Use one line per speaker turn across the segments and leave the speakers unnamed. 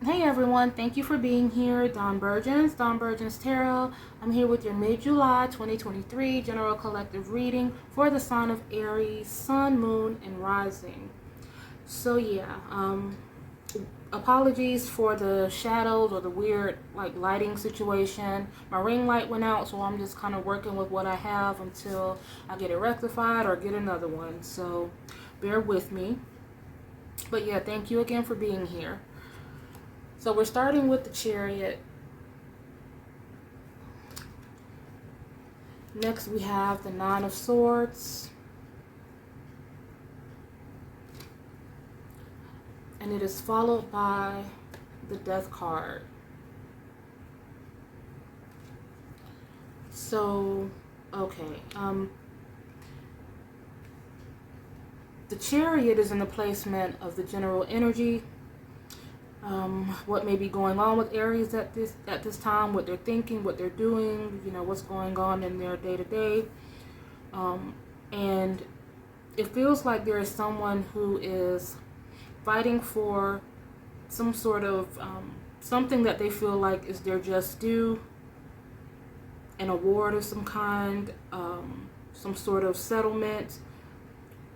Hey everyone, thank you for being here. Don Burgins Tarot. I'm here with your mid-July 2023 general collective reading for the sign of Aries, Sun, Moon, and Rising. So yeah, apologies for the shadows or the weird lighting situation. My ring light went out, so I'm just kind of working with what I have until I get it rectified or get another one. So bear with me. But yeah, thank you again for being here. So we're starting with the Chariot. Next we have the Nine of Swords. And it is followed by the Death card. So, okay. The Chariot is in the placement of the general energy. What may be going on with Aries at this time, what they're thinking, what they're doing, what's going on in their day-to-day. And it feels like there is someone who is fighting for some sort of something that they feel like is their just due, an award of some kind, some sort of settlement,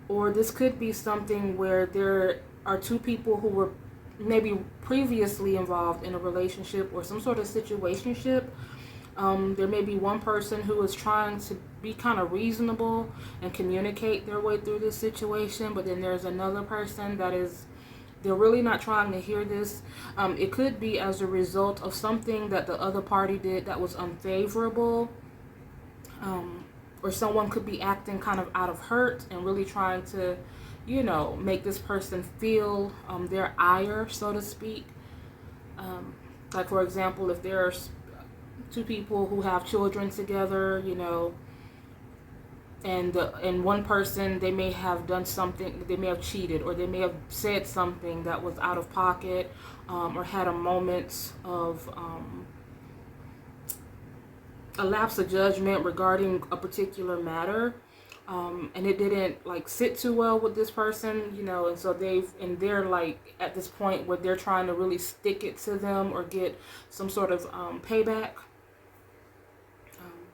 or this could be something where there are two people who were maybe previously involved in a relationship or some sort of situationship. There may be one person who is trying to be kind of reasonable and communicate their way through this situation, but then there's another person that is, they're really not trying to hear this. It could be as a result of something that the other party did that was unfavorable, or someone could be acting kind of out of hurt and really trying to make this person feel their ire, so to speak. Like, for example, if there's two people who have children together, and one person, they may have done something, they may have cheated, or they may have said something that was out of pocket, or had a moment of a lapse of judgment regarding a particular matter. And it didn't sit too well with this person, and so they're at this point where they're trying to really stick it to them or get some sort of payback,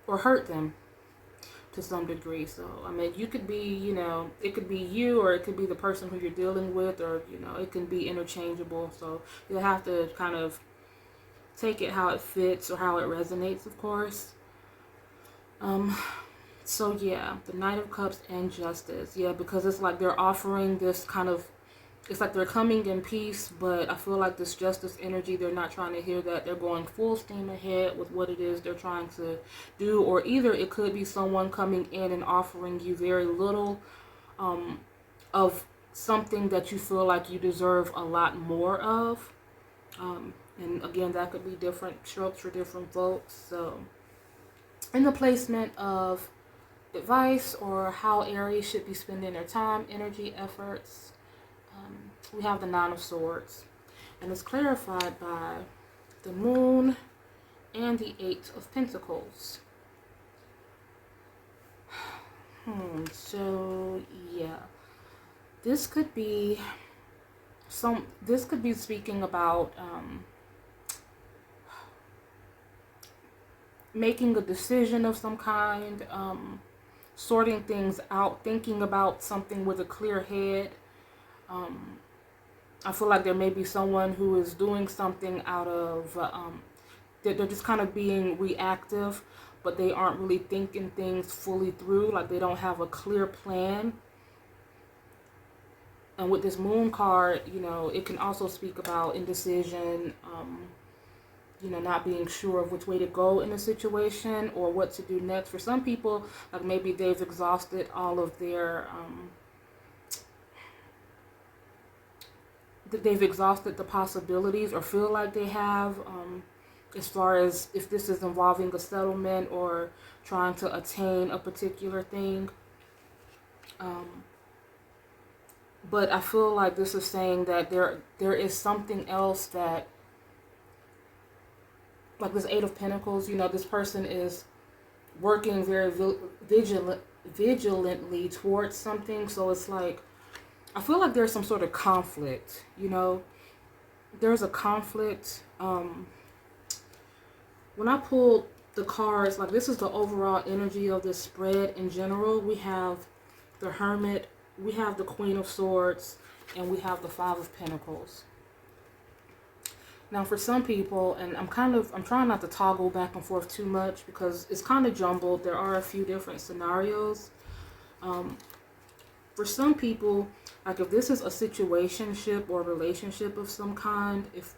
or hurt them to some degree. So I mean, you could be, it could be you, or it could be the person who you're dealing with, or it can be interchangeable. So you'll have to kind of take it how it fits or how it resonates, of course. So yeah, the Knight of Cups and Justice. Yeah, because it's like they're offering this kind of, it's like they're coming in peace, but I feel like this Justice energy, they're not trying to hear that. They're going full steam ahead with what it is they're trying to do. Or either it could be someone coming in and offering you very little of something that you feel like you deserve a lot more of. And again, that could be different strokes for different folks. So in the placement of advice or how Aries should be spending their time, energy, efforts, we have the Nine of Swords, and it's clarified by the Moon and the Eight of Pentacles. So yeah, this could be speaking about making a decision of some kind, sorting things out, thinking about something with a clear head. I feel like there may be someone who is doing something out of, they're just kind of being reactive, but they aren't really thinking things fully through, like they don't have a clear plan. And with this Moon card, it can also speak about indecision, not being sure of which way to go in a situation or what to do next. For some people, like maybe they've exhausted all of their, they've exhausted the possibilities or feel like they have, as far as if this is involving a settlement or trying to attain a particular thing. But I feel like this is saying that there is something else that, like this Eight of Pentacles, this person is working very vigilantly towards something. So it's like, I feel like there's some sort of conflict, there's a conflict. When I pulled the cards, like this is the overall energy of this spread in general. We have the Hermit, we have the Queen of Swords, and we have the Five of Pentacles. Now for some people, and I'm trying not to toggle back and forth too much because it's kind of jumbled. There are a few different scenarios. For some people, like if this is a situationship or relationship of some kind, if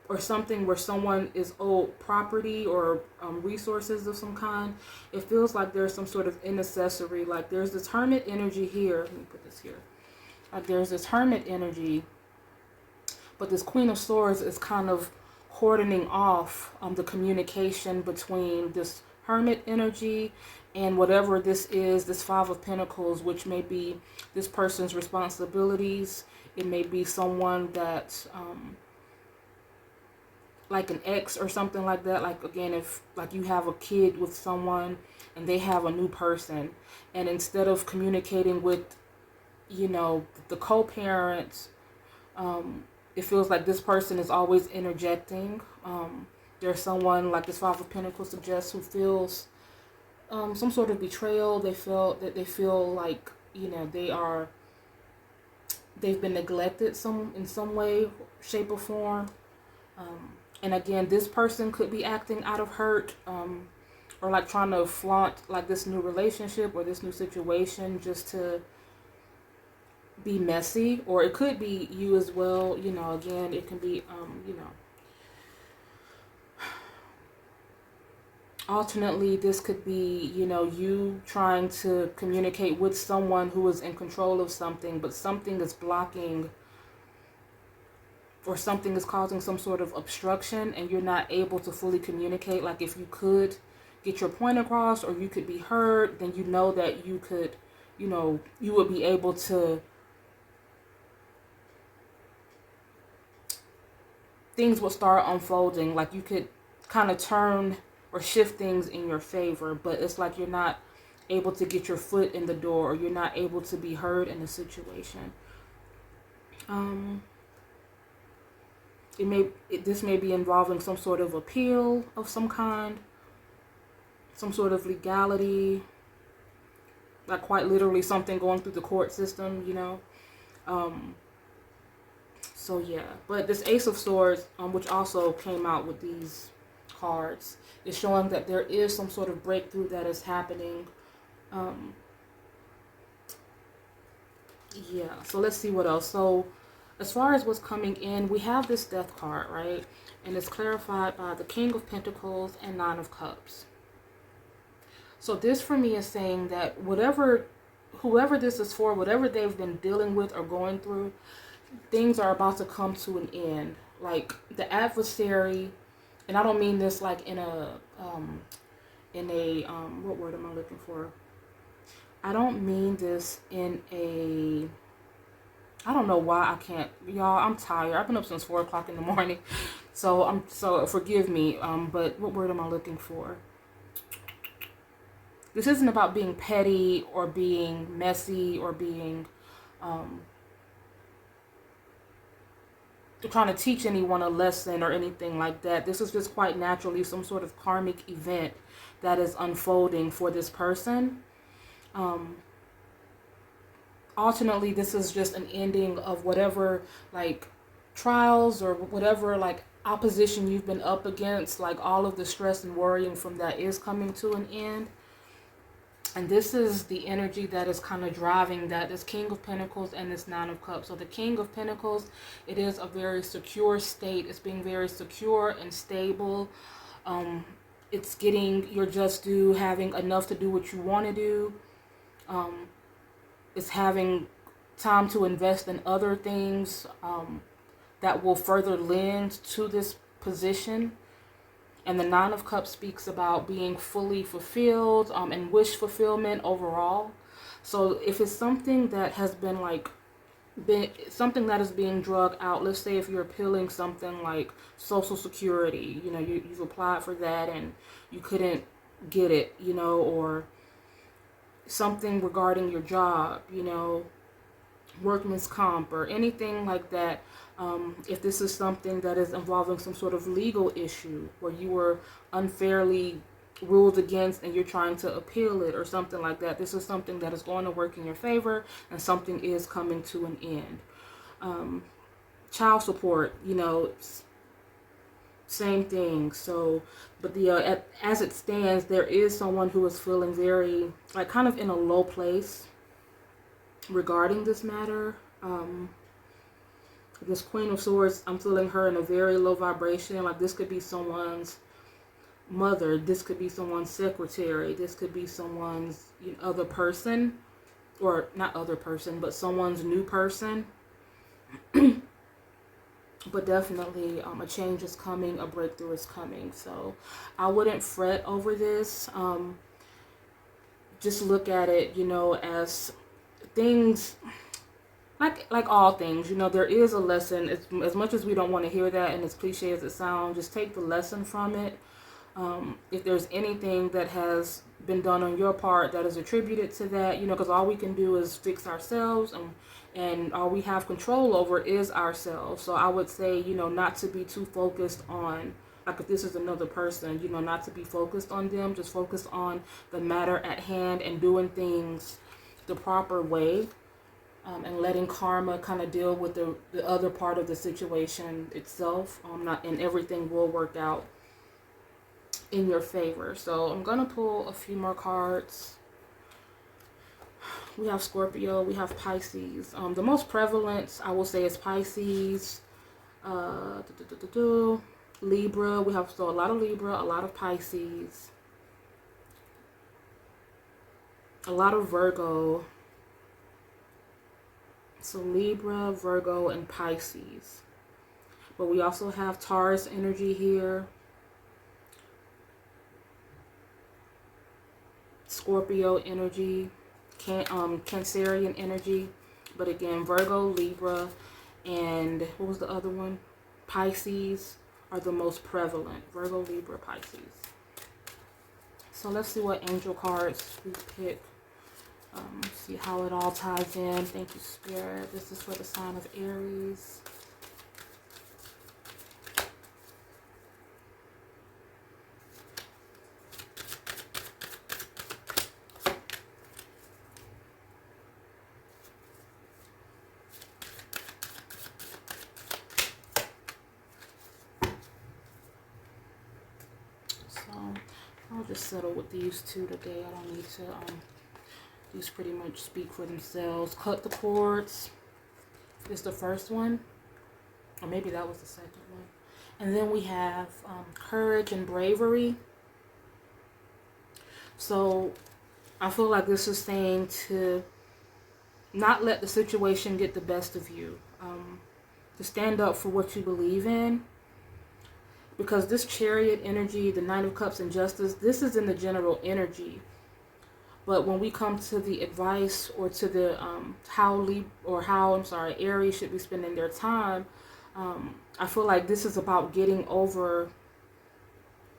or something where someone is owed property or resources of some kind, it feels like there's some sort of inaccessory. Like there's this Hermit energy here. Let me put this here. Like there's this Hermit energy, but this Queen of Swords is kind of cordoning off the communication between this Hermit energy and whatever this is, this Five of Pentacles, which may be this person's responsibilities. It may be someone that, like an ex or something like that. Like again, if like you have a kid with someone and they have a new person, and instead of communicating with, you know, the co-parents, it feels like this person is always interjecting. There's someone like this Five of Pentacles suggests who feels some sort of betrayal. They feel like, you know, they've been neglected in some way, shape, or form. And again, this person could be acting out of hurt, or like trying to flaunt like this new relationship or this new situation just to be messy. Or it could be you as well. You know, again, it can be, you know, alternately, this could be, you know, you trying to communicate with someone who is in control of something, but something is blocking or something is causing some sort of obstruction and you're not able to fully communicate. Like if you could get your point across or you could be heard, then you know that you could, you know, you would be able to, things will start unfolding. Like you could kind of turn or shift things in your favor, but it's like you're not able to get your foot in the door or you're not able to be heard in a situation. This may be involving some sort of appeal of some kind, some sort of legality, like quite literally something going through the court system, you know. So yeah, but this Ace of Swords, which also came out with these cards, is showing that there is some sort of breakthrough that is happening. Yeah, so let's see what else. So as far as what's coming in, we have this Death card, right? And it's clarified by the King of Pentacles and Nine of Cups. So this for me is saying that whoever this is for, whatever they've been dealing with or going through, things are about to come to an end. Like the adversary, and I don't mean this like in a what word am I looking for? I don't mean this in a, I don't know why I can't, y'all, I'm tired. I've been up since 4 o'clock in the morning. So forgive me. But what word am I looking for? This isn't about being petty or being messy or being, trying to teach anyone a lesson or anything like that. This is just quite naturally some sort of karmic event that is unfolding for this person. Alternately, this is just an ending of whatever like trials or whatever like opposition you've been up against. Like all of the stress and worrying from that is coming to an end. And this is the energy that is kind of driving that, this King of Pentacles and this Nine of Cups. So the King of Pentacles, it is a very secure state. It's being very secure and stable. It's getting your just due, having enough to do what you want to do. It's having time to invest in other things that will further lend to this position. And the Nine of Cups speaks about being fully fulfilled and wish fulfillment overall. So if it's something that has been something that is being drug out, let's say if you're appealing something like Social Security, you know, you've applied for that and you couldn't get it, you know, or something regarding your job, you know, workman's comp or anything like that. If this is something that is involving some sort of legal issue where you were unfairly ruled against and you're trying to appeal it or something like that, this is something that is going to work in your favor and something is coming to an end. Child support, same thing. So, but as it stands, there is someone who is feeling very, like, kind of in a low place regarding this matter. This Queen of Swords, I'm feeling her in a very low vibration. Like, this could be someone's mother, this could be someone's secretary, this could be someone's other person, or not other person, but someone's new person. But definitely a change is coming, a breakthrough is coming. So I wouldn't fret over this. Just look at it, as things, like all things, there is a lesson. As much as we don't want to hear that, and as cliche as it sounds, just take the lesson from it. If there's anything that has been done on your part that is attributed to that, because all we can do is fix ourselves, and all we have control over is ourselves. So I would say, not to be too focused on, like, if this is another person, not to be focused on them, just focus on the matter at hand and doing things the proper way, and letting karma kind of deal with the other part of the situation itself. And everything will work out in your favor. So I'm gonna pull a few more cards. We have Scorpio, we have Pisces. The most prevalent, I will say, is Pisces. Libra, we have a lot of Libra, a lot of Pisces, a lot of Virgo. So Libra, Virgo, and Pisces. But we also have Taurus energy here, Scorpio energy, Cancerian energy, but again, Virgo, Libra, and what was the other one? Pisces are the most prevalent. Virgo, Libra, Pisces. So let's see what angel cards we pick. See how it all ties in. Thank you, Spirit. This is for the sign of Aries. I'll just settle with these two today. I don't need to, these pretty much speak for themselves. Cut the cords is the first one. Or maybe that was the second one. And then we have courage and bravery. So I feel like this is saying to not let the situation get the best of you. To stand up for what you believe in. Because this Chariot energy, the Nine of Cups and Justice, this is in the general energy. But when we come to the advice or to the how Aries should be spending their time, I feel like this is about getting over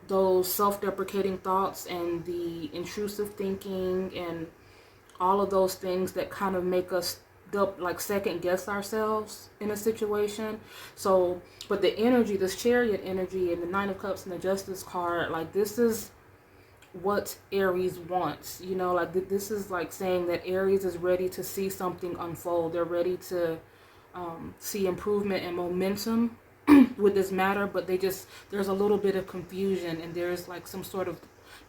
those self-deprecating thoughts and the intrusive thinking and all of those things that kind of make us like second guess ourselves in a situation. So, but the energy, this Chariot energy and the Nine of Cups and the Justice card, like, this is what Aries wants, like this is like saying that Aries is ready to see something unfold. They're ready to see improvement and momentum with this matter, but there's a little bit of confusion, and there's like some sort of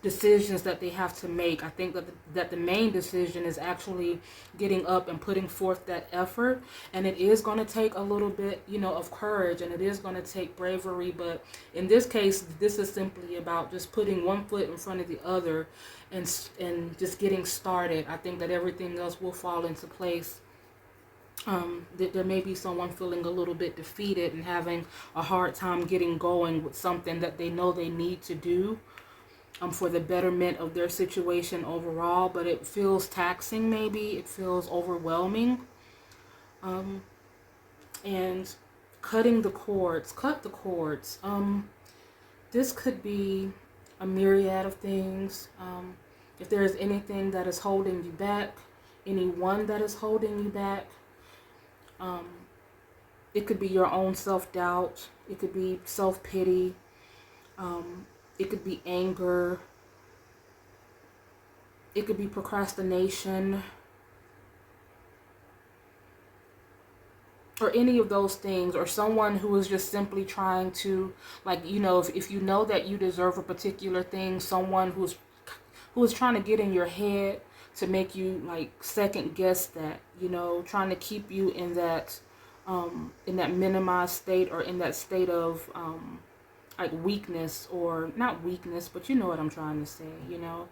decisions that they have to make. I think that the main decision is actually getting up and putting forth that effort, and it is going to take a little bit, of courage, and it is going to take bravery, but in this case, this is simply about just putting one foot in front of the other and just getting started. I think that everything else will fall into place. There may be someone feeling a little bit defeated and having a hard time getting going with something that they know they need to do for the betterment of their situation overall, but it feels taxing. Maybe it feels overwhelming. And cutting the cords, cut the cords. This could be a myriad of things. If there is anything that is holding you back, anyone that is holding you back, It could be your own self-doubt. It could be self-pity. It could be anger. It could be procrastination. Or any of those things, or someone who is just simply trying to, like, you know, if you know that you deserve a particular thing, someone who is trying to get in your head to make you like second guess that, you know, trying to keep you in that minimized state, or in that state of like weakness, or not weakness, but you know what I'm trying to say, you know.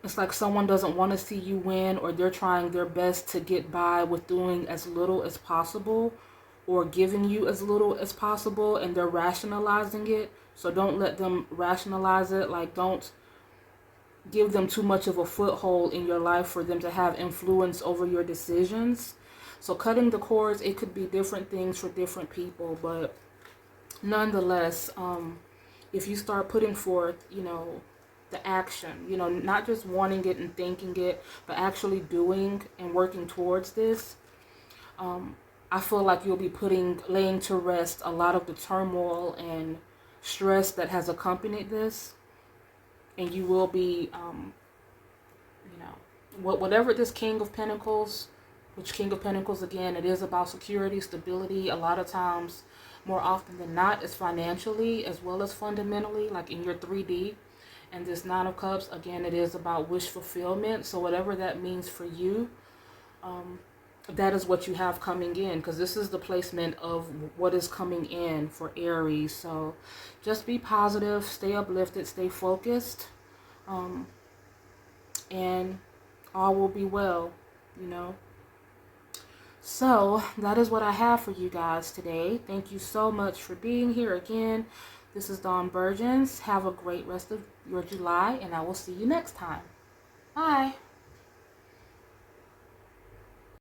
It's like someone doesn't want to see you win, or they're trying their best to get by with doing as little as possible, or giving you as little as possible, and they're rationalizing it. So don't let them rationalize it. Like, don't give them too much of a foothold in your life for them to have influence over your decisions. So cutting the cords, it could be different things for different people, but nonetheless, if you start putting forth, you know, the action, you know, not just wanting it and thinking it, but actually doing and working towards this, I feel like you'll be laying to rest a lot of the turmoil and stress that has accompanied this, and you will be, you know, whatever this King of Pentacles, which King of Pentacles, again, it is about security, stability. A lot of times, more often than not, is financially as well as fundamentally, like in your 3D. And this Nine of Cups, again, it is about wish fulfillment. So whatever that means for you, that is what you have coming in, because this is the placement of what is coming in for Aries. So just be positive, stay uplifted, stay focused, and all will be well, you know. So that is what I have for you guys today. Thank you so much for being here again. This is Dawn Burgess. Have a great rest of your July, and I will see you next time. Bye.